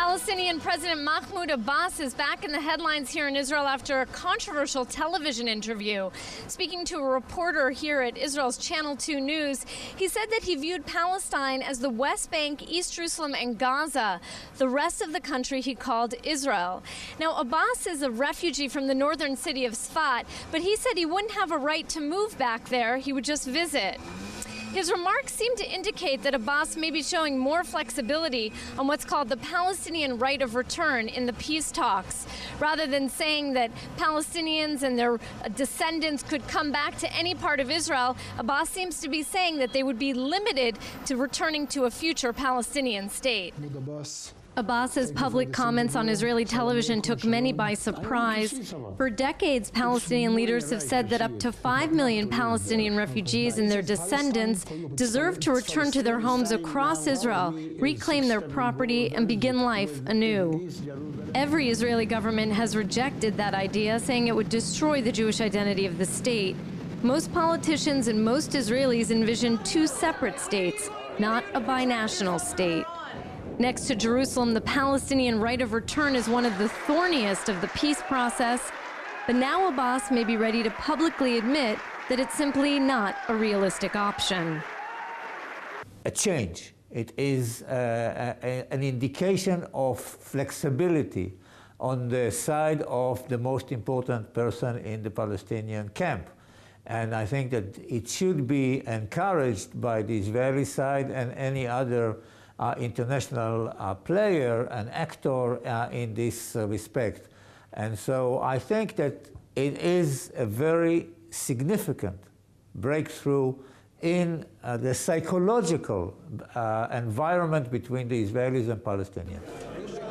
Palestinian President Mahmoud Abbas is back in the headlines here in Israel after a controversial television interview. Speaking to a reporter here at Israel's Channel 2 News, he said that he viewed Palestine as the West Bank, East Jerusalem, and Gaza. The rest of the country he called Israel. Now, Abbas is a refugee from the northern city of Tsefat, but he said he wouldn't have a right to move back there. He would just visit. His remarks seem to indicate that Abbas may be showing more flexibility on what's called the Palestinian right of return in the peace talks. Rather than saying that Palestinians and their descendants could come back to any part of Israel, Abbas seems to be saying that they would be limited to returning to a future Palestinian state. Abbas's public comments on Israeli television took many by surprise. For decades, Palestinian leaders have said that up to 5 million Palestinian refugees and their descendants deserve to return to their homes across Israel, reclaim their property, and begin life anew. Every Israeli government has rejected that idea, saying it would destroy the Jewish identity of the state. Most politicians and most Israelis envision two separate states, not a binational state. Next to Jerusalem, the Palestinian right of return is one of the thorniest of the peace process, but now Abbas may be ready to publicly admit that it's simply not a realistic option. A change. It is an indication of flexibility on the side of the most important person in the Palestinian camp. And I think that it should be encouraged by the Israeli side and any other international player and actor in this respect. And so I think that it is a very significant breakthrough in the psychological environment between the Israelis and Palestinians.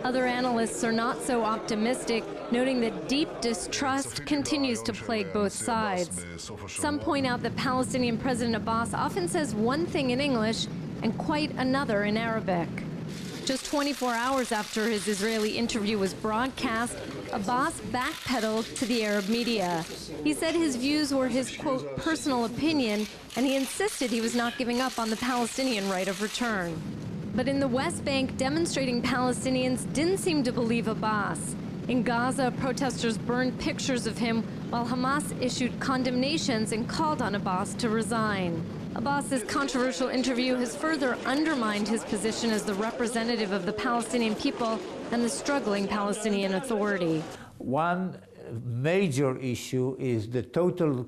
Other analysts are not so optimistic, noting that deep distrust continues to plague both sides. Some point out that Palestinian President Abbas often says one thing in English and quite another in Arabic. Just 24 hours after his Israeli interview was broadcast, Abbas backpedaled to the Arab media. He said his views were his, quote, personal opinion, and he insisted he was not giving up on the Palestinian right of return. But in the West Bank, demonstrating Palestinians didn't seem to believe Abbas. In Gaza, protesters burned pictures of him, while Hamas issued condemnations and called on Abbas to resign. Abbas's controversial interview has further undermined his position as the representative of the Palestinian people and the struggling Palestinian Authority. One major issue is the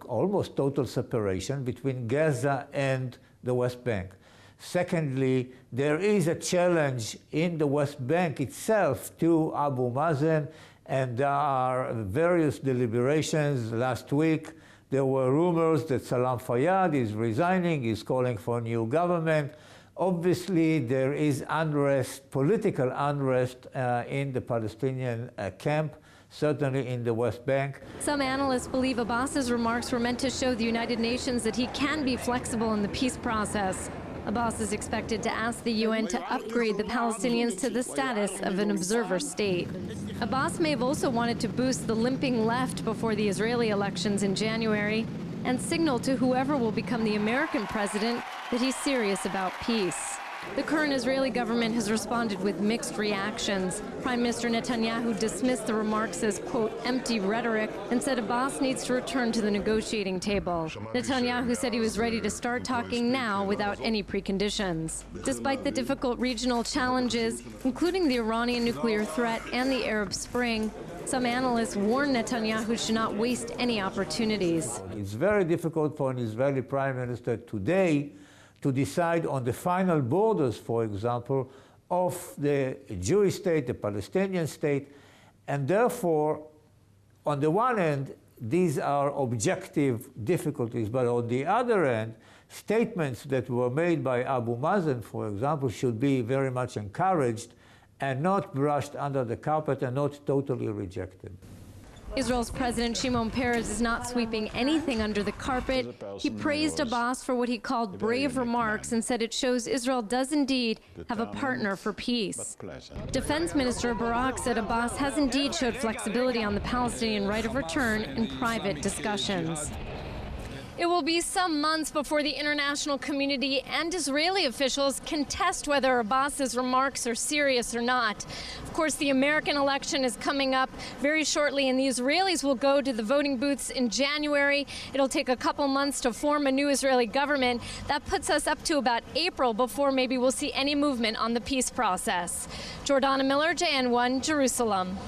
almost total separation between Gaza and the West Bank. Secondly, there is a challenge in the West Bank itself to Abu Mazen, and there are various deliberations. Last week, there were rumors that Salam Fayyad is resigning, is calling for a new government. Obviously, there is unrest, political unrest in the Palestinian camp, certainly in the West Bank. Some analysts believe Abbas's remarks were meant to show the United Nations that he can be flexible in the peace process. Abbas is expected to ask the UN to upgrade the Palestinians to the status of an observer state. Abbas may have also wanted to boost the limping left before the Israeli elections in January and signal to whoever will become the American president that he's serious about peace. The current Israeli government has responded with mixed reactions. Prime Minister Netanyahu dismissed the remarks as, quote, empty rhetoric and said Abbas needs to return to the negotiating table. Netanyahu said he was ready to start talking now without any preconditions. Despite the difficult regional challenges, including the Iranian nuclear threat and the Arab Spring, some analysts warn Netanyahu should not waste any opportunities. It's very difficult for an Israeli prime minister today to decide on the final borders, for example, of the Jewish state, the Palestinian state, and therefore, on the one hand, these are objective difficulties, but on the other hand, statements that were made by Abu Mazen, for example, should be very much encouraged and not brushed under the carpet and not totally rejected. Israel's President Shimon Peres is not sweeping anything under the carpet. He praised Abbas for what he called brave remarks and said it shows Israel does indeed have a partner for peace. Defense Minister Barak said Abbas has indeed showed flexibility on the Palestinian right of return in private discussions. It will be some months before the international community and Israeli officials can test whether Abbas's remarks are serious or not. Of course, the American election is coming up very shortly, and the Israelis will go to the voting booths in January. It'll take a couple months to form a new Israeli government. That puts us up to about April before maybe we'll see any movement on the peace process. Jordana Miller, JN1, Jerusalem.